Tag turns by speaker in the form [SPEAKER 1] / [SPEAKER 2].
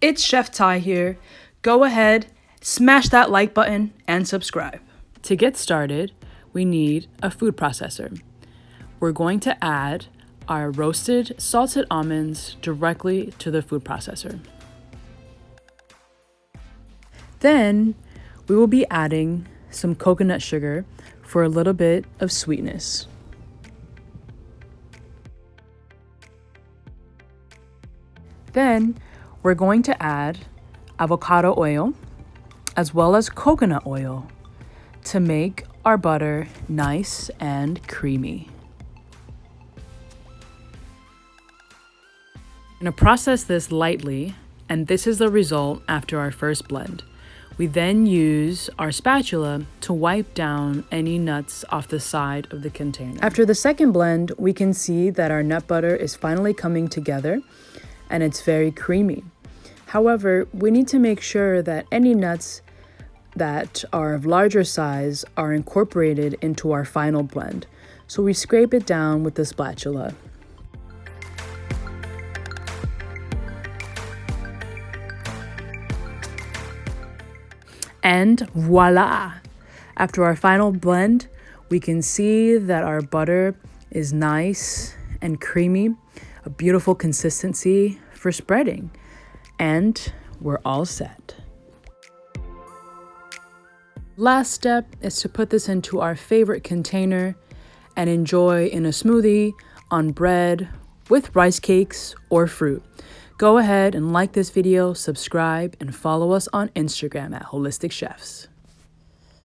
[SPEAKER 1] It's Chef Ty here. Go ahead, smash that like button and subscribe.
[SPEAKER 2] To get started, we need a food processor. We're going to add our roasted salted almonds directly to the food processor. Then we will be adding some coconut sugar for a little bit of sweetness. Then we're going to add avocado oil as well as coconut oil to make our butter nice and creamy. I'm going to process this lightly, and this is the result after our first blend. We then use our spatula to wipe down any nuts off the side of the container. After the second blend, we can see that our nut butter is finally coming together and it's very creamy. However, we need to make sure that any nuts that are of larger size are incorporated into our final blend. So we scrape it down with the spatula. And voila! After our final blend, we can see that our butter is nice and creamy, a beautiful consistency for spreading, and we're all set. Last step is to put this into our favorite container and enjoy in a smoothie, on bread, with rice cakes or fruit. Go ahead and like this video, subscribe, and follow us on Instagram at Holistic Chefs.